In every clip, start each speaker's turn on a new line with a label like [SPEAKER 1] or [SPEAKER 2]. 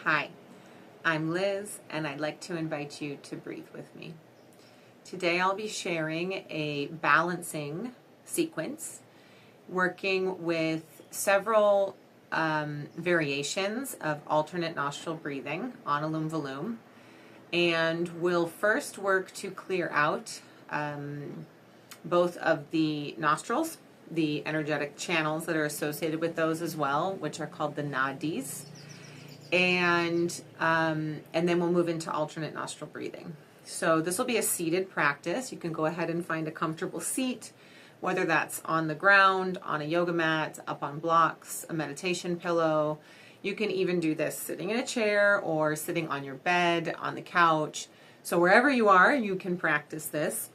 [SPEAKER 1] Hi, I'm Liz, and I'd like to invite you to breathe with me. Today I'll be sharing a balancing sequence, working with several variations of alternate nostril breathing, Analoma Valoma, and we'll first work to clear out both of the nostrils, the energetic channels that are associated with those as well, which are called the Nadis. And then we'll move into alternate nostril breathing. So this will be a seated practice. You can go ahead and find a comfortable seat, whether that's on the ground, on a yoga mat, up on blocks, a meditation pillow. You can even do this sitting in a chair or sitting on your bed, on the couch. So wherever you are, you can practice this.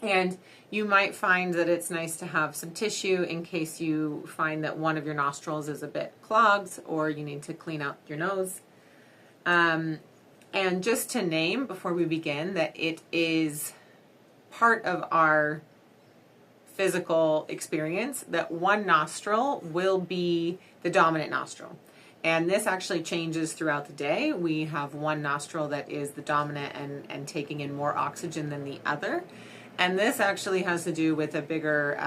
[SPEAKER 1] And you might find that it's nice to have some tissue in case you find that one of your nostrils is a bit clogged or you need to clean out your nose. And just to name before we begin that it is part of our physical experience that one nostril will be the dominant nostril. And this actually changes throughout the day. We have one nostril that is the dominant and taking in more oxygen than the other. And this actually has to do with a bigger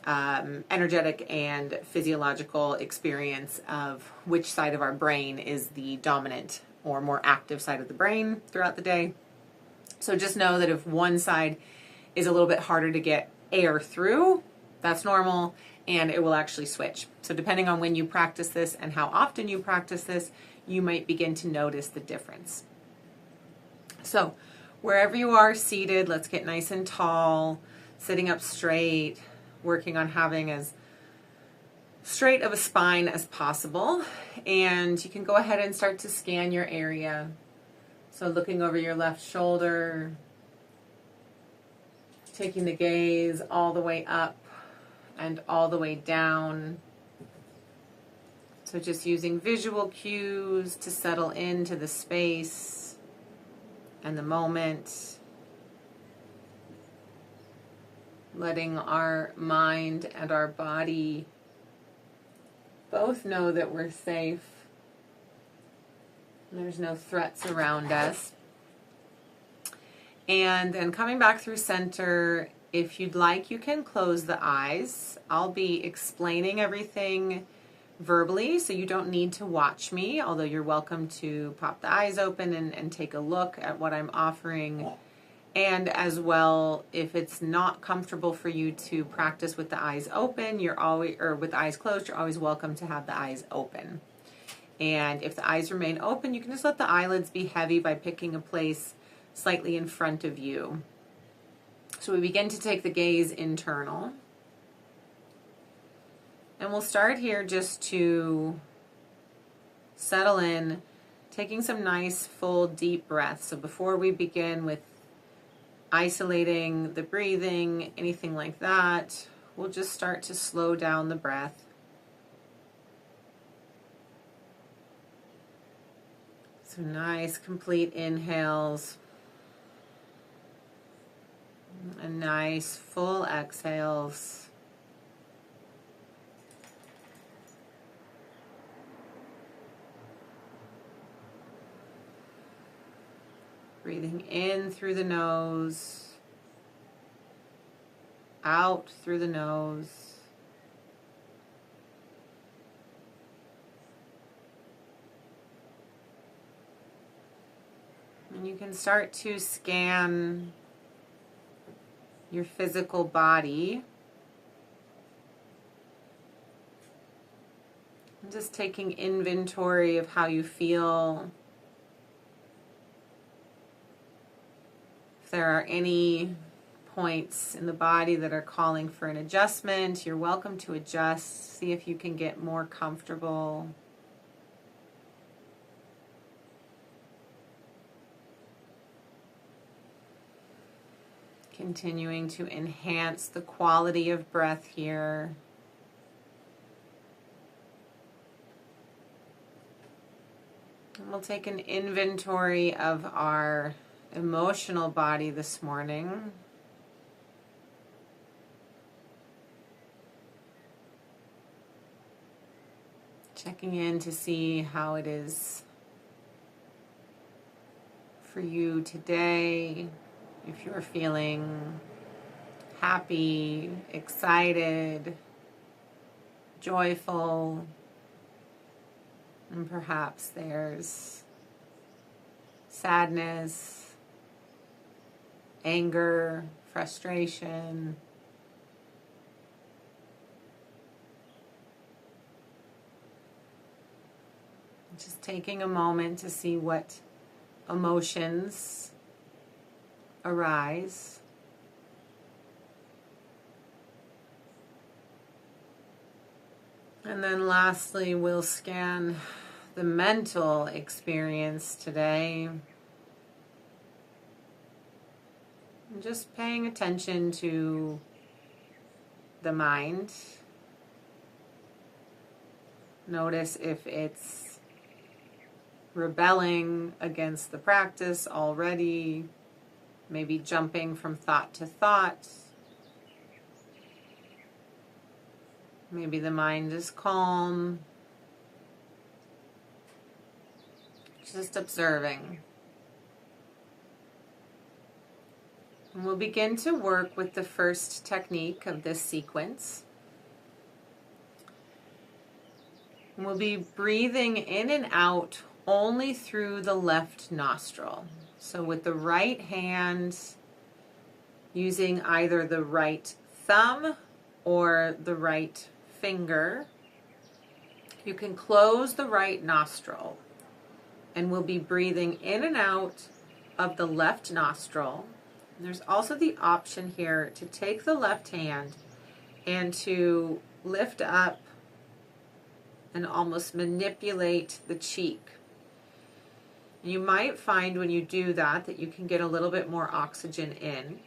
[SPEAKER 1] energetic and physiological experience of which side of our brain is the dominant or more active side of the brain throughout the day. So just know that if one side is a little bit harder to get air through, that's normal, and it will actually switch. So depending on when you practice this and how often you practice this, you might begin to notice the difference. So wherever you are seated, let's get nice and tall, sitting up straight, working on having as straight of a spine as possible. And you can go ahead and start to scan your area. So looking over your left shoulder, taking the gaze all the way up and all the way down. So just using visual cues to settle into the space and the moment, letting our mind and our body both know that we're safe. There's no threats around us. And then coming back through center, if you'd like, you can close the eyes. I'll be explaining everything verbally, so you don't need to watch me, although you're welcome to pop the eyes open and take a look at what I'm offering. And as well, if it's not comfortable for you to practice with the eyes open, with the eyes closed, you're always welcome to have the eyes open. And if the eyes remain open, you can just let the eyelids be heavy by picking a place slightly in front of you. So we begin to take the gaze internal. And we'll start here just to settle in, taking some nice, full, deep breaths. So before we begin with isolating the breathing, anything like that, we'll just start to slow down the breath. So nice, complete inhales. And nice, full exhales. Breathing in through the nose, out through the nose. And you can start to scan your physical body. And just taking inventory of how you feel. If there are any points in the body that are calling for an adjustment, you're welcome to adjust. See if you can get more comfortable. Continuing to enhance the quality of breath here. And we'll take an inventory of our emotional body this morning. Checking in to see how it is for you today. If you're feeling happy, excited, joyful, and perhaps there's sadness, anger, frustration. Just taking a moment to see what emotions arise. And then lastly, we'll scan the mental experience today. And just paying attention to the mind. Notice if it's rebelling against the practice already, maybe jumping from thought to thought. Maybe the mind is calm. Just observing. And we'll begin to work with the first technique of this sequence. And we'll be breathing in and out only through the left nostril. So with the right hand, using either the right thumb or the right finger, you can close the right nostril. And we'll be breathing in and out of the left nostril. And there's also the option here to take the left hand and to lift up and almost manipulate the cheek. You might find when you do that that you can get a little bit more oxygen in.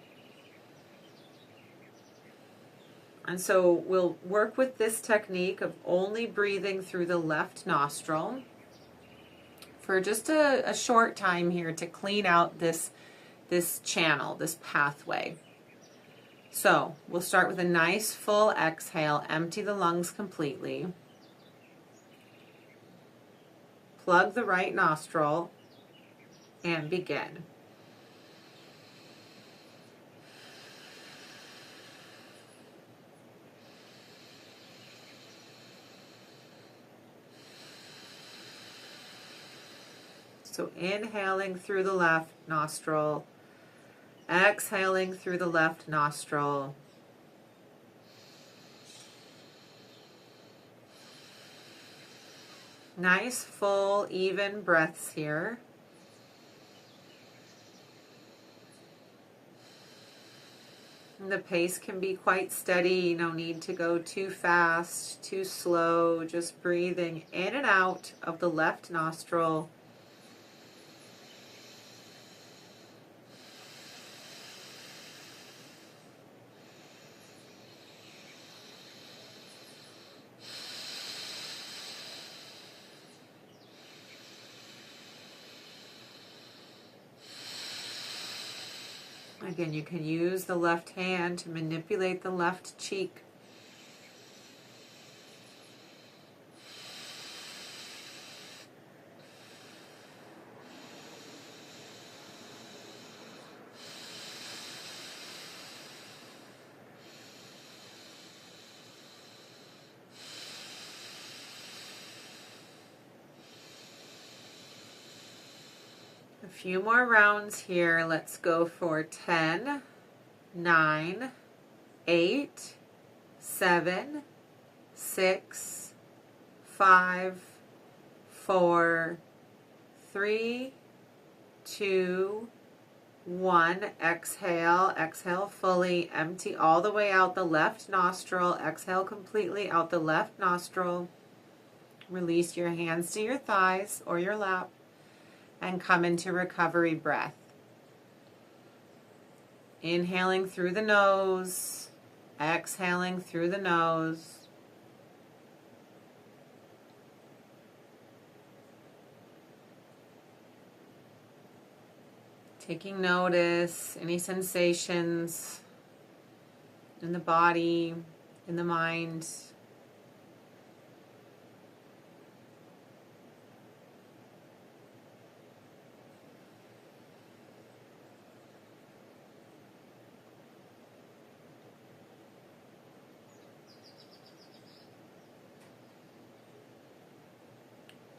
[SPEAKER 1] And so we'll work with this technique of only breathing through the left nostril for just a short time here to clean out this channel, this pathway. So we'll start with a nice full exhale, empty the lungs completely. Plug the right nostril and begin. So inhaling through the left nostril, exhaling through the left nostril. Nice, full, even breaths here. And the pace can be quite steady. No need to go too fast, too slow. Just breathing in and out of the left nostril. Again, you can use the left hand to manipulate the left cheek. A few more rounds here. Let's go for 10, 9, 8, 7, 6, 5, 4, 3, 2, 1. Exhale. Exhale fully. Empty all the way out the left nostril. Exhale completely out the left nostril. Release your hands to your thighs or your lap and come into recovery breath. Inhaling through the nose, exhaling through the nose. Taking notice, any sensations in the body, in the mind.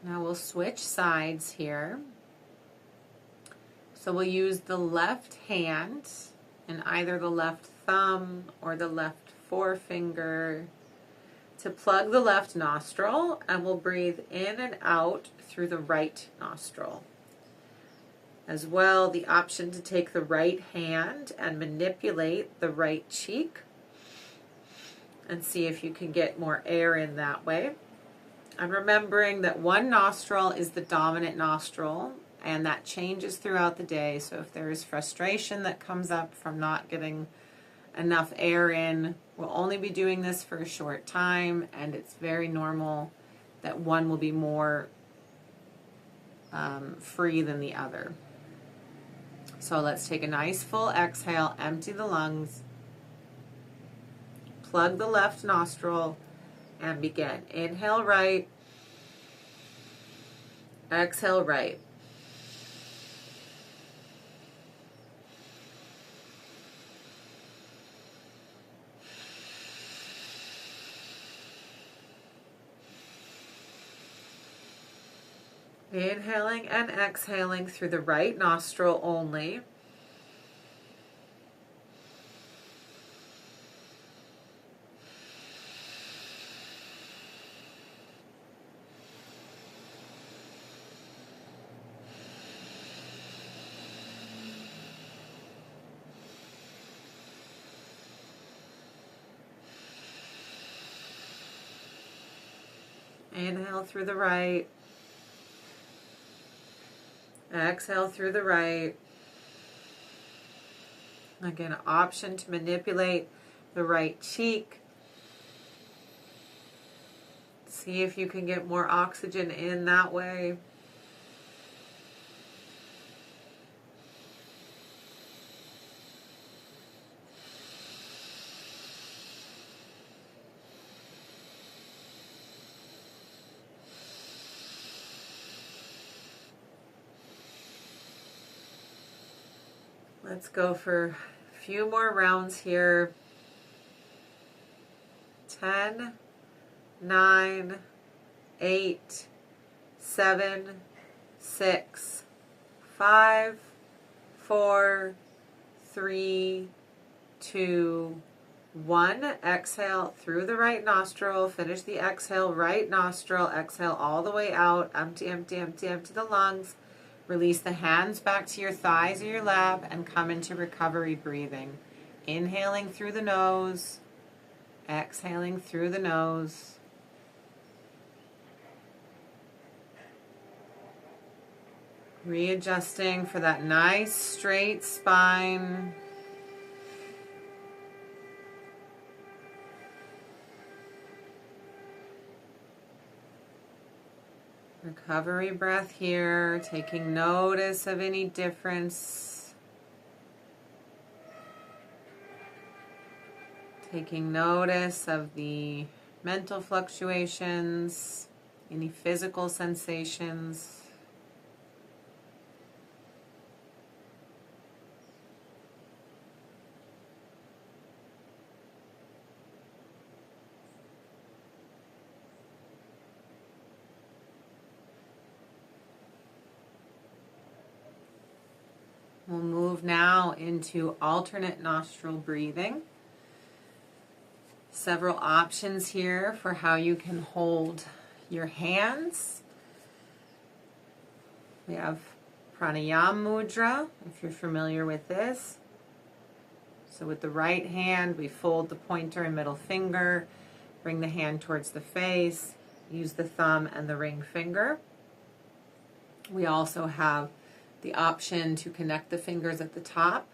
[SPEAKER 1] Now we'll switch sides here. So we'll use the left hand and either the left thumb or the left forefinger to plug the left nostril, and we'll breathe in and out through the right nostril. As well, the option to take the right hand and manipulate the right cheek and see if you can get more air in that way. And remembering that one nostril is the dominant nostril, and that changes throughout the day. So if there is frustration that comes up from not getting enough air in, we'll only be doing this for a short time, and it's very normal that one will be more free than the other. So let's take a nice full exhale, empty the lungs, plug the left nostril, and begin. Inhale right, exhale right. Inhaling and exhaling through the right nostril only. Inhale through the right. Exhale through the right. Again, an option to manipulate the right cheek. See if you can get more oxygen in that way. Let's go for a few more rounds here. 10, 9, 8, 7, 6, 5, 4, 3, 2, 1. Exhale through the right nostril. Finish the exhale, right nostril. Exhale all the way out. Empty, empty, empty, empty the lungs. Release the hands back to your thighs or your lap and come into recovery breathing. Inhaling through the nose, exhaling through the nose. Readjusting for that nice straight spine. Recovery breath here, taking notice of any difference. Taking notice of the mental fluctuations, any physical sensations. We'll move now into alternate nostril breathing. Several options here for how you can hold your hands. We have pranayama mudra, if you're familiar with this. So with the right hand, we fold the pointer and middle finger, bring the hand towards the face, use the thumb and the ring finger. We also have the option to connect the fingers at the top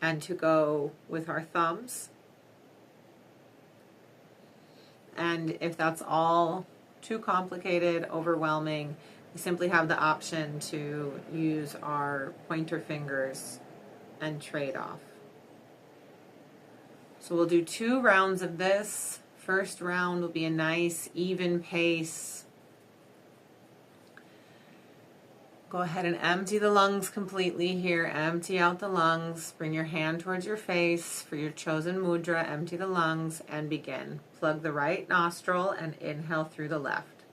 [SPEAKER 1] and to go with our thumbs. And if that's all too complicated, overwhelming, we simply have the option to use our pointer fingers and trade off. So we'll do 2 rounds of this. First round will be a nice even pace. Go ahead and empty the lungs completely here. Empty out the lungs. Bring your hand towards your face for your chosen mudra. Empty the lungs and begin. Plug the right nostril and inhale through the left.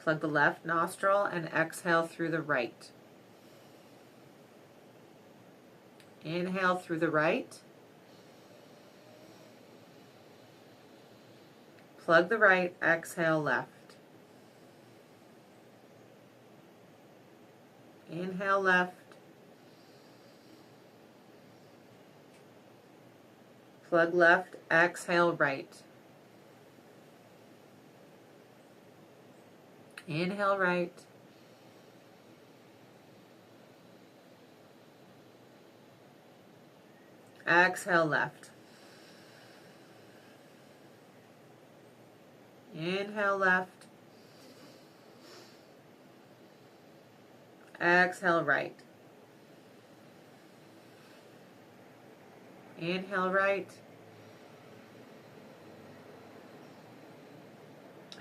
[SPEAKER 1] Plug the left nostril and exhale through the right. Inhale through the right. Plug the right, exhale left. Inhale left. Plug left, exhale right. Inhale right. Exhale left. Inhale left. Exhale right. Inhale right.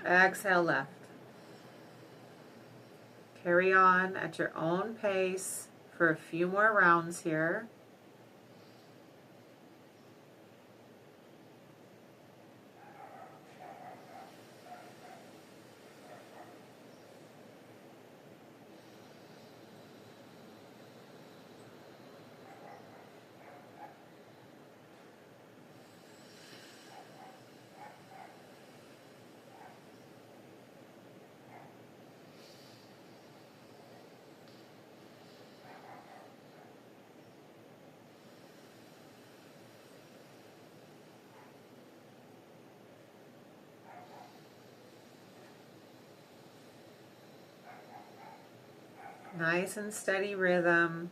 [SPEAKER 1] Exhale left. Carry on at your own pace for a few more rounds here. Nice and steady rhythm.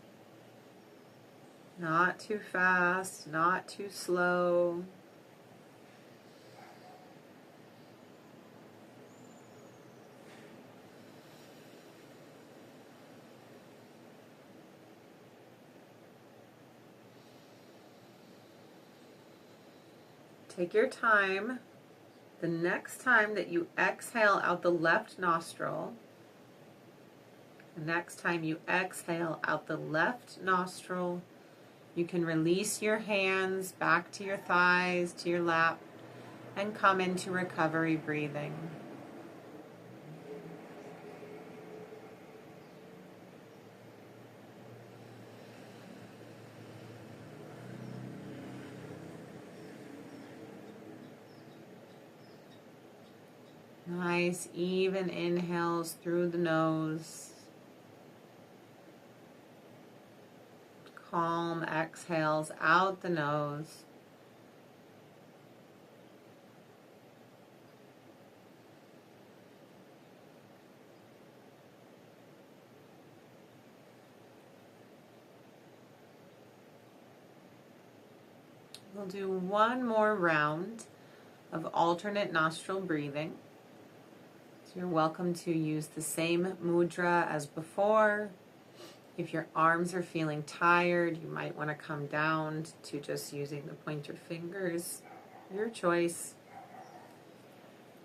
[SPEAKER 1] Not too fast, not too slow. Take your time. The next time that you exhale out the left nostril, you can release your hands back to your thighs, to your lap, and come into recovery breathing. Nice, even inhales through the nose. Calm exhales out the nose. We'll do one more round of alternate nostril breathing. So you're welcome to use the same mudra as before. If your arms are feeling tired, you might want to come down to just using the pointer fingers. Your choice.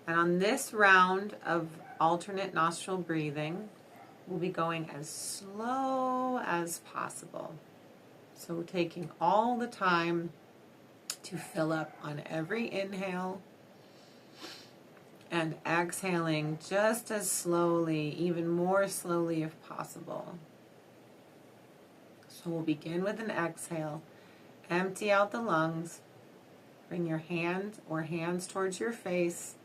[SPEAKER 1] And on this round of alternate nostril breathing, we'll be going as slow as possible. So we're taking all the time to fill up on every inhale and exhaling just as slowly, even more slowly if possible. So we'll begin with an exhale. Empty out the lungs. Bring your hand or hands towards your face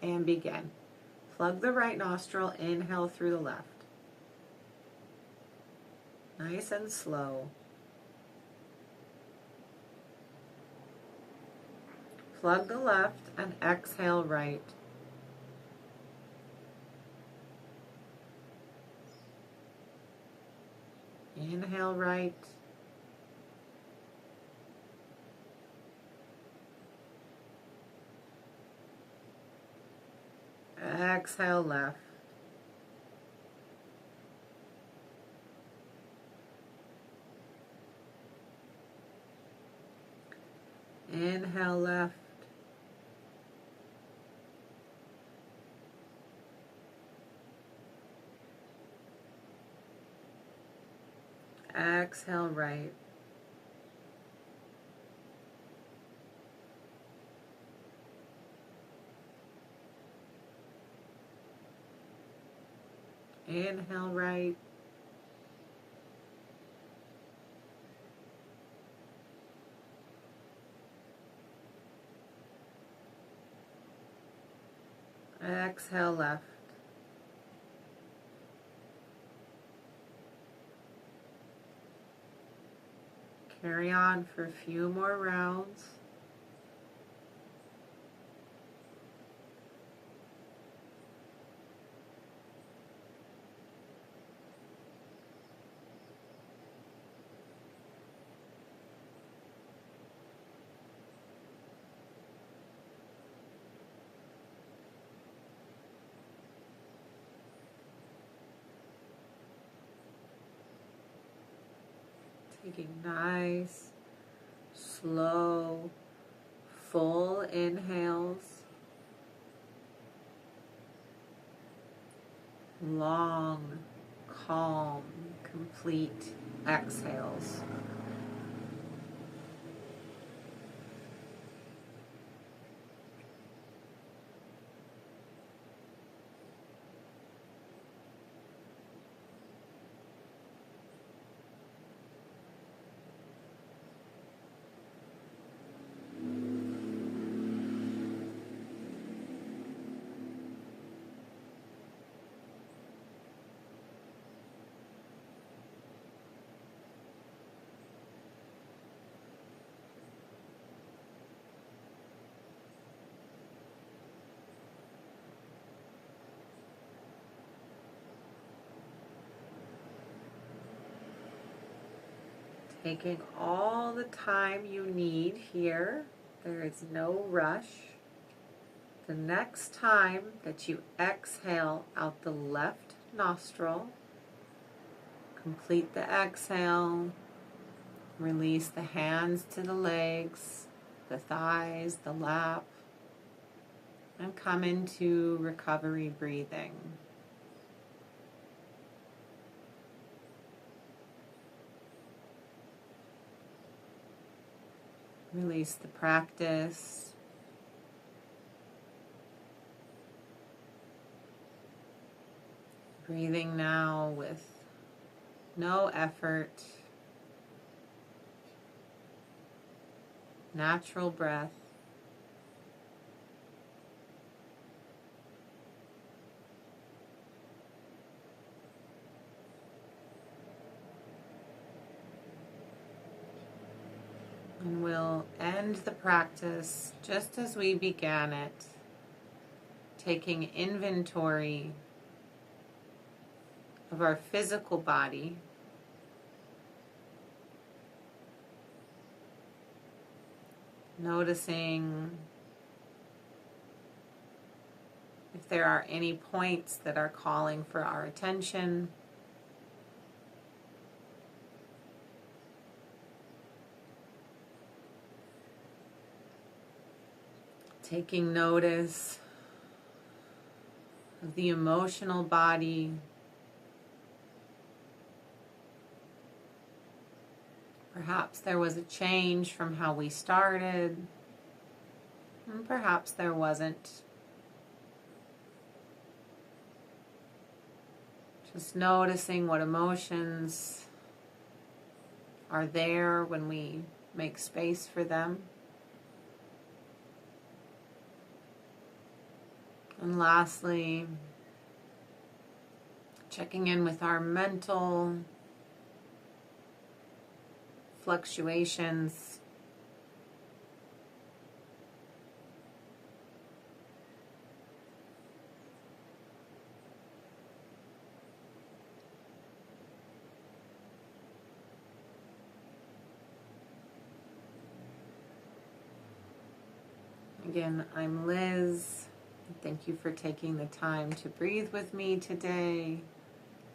[SPEAKER 1] and begin. Plug the right nostril, inhale through the left. Nice and slow. Plug the left and exhale right. Inhale right. Exhale left. Inhale left. Exhale right. Inhale right. Exhale left. Carry on for a few more rounds. Taking nice, slow, full inhales. Long, calm, complete exhales. Taking all the time you need here. There is no rush. The next time that you exhale out the left nostril, complete the exhale. Release the hands to the legs, the thighs, the lap, and come into recovery breathing. Release the practice. Breathing now with no effort. Natural breath. And we'll end the practice just as we began it, taking inventory of our physical body, noticing if there are any points that are calling for our attention. Taking notice of the emotional body, perhaps there was a change from how we started, and perhaps there wasn't. Just noticing what emotions are there when we make space for them. And lastly, checking in with our mental fluctuations. Again, I'm Liz. Thank you for taking the time to breathe with me today.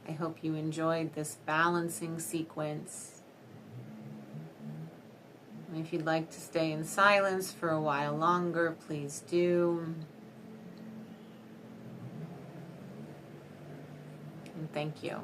[SPEAKER 1] I hope you enjoyed this balancing sequence. And if you'd like to stay in silence for a while longer, please do. And thank you.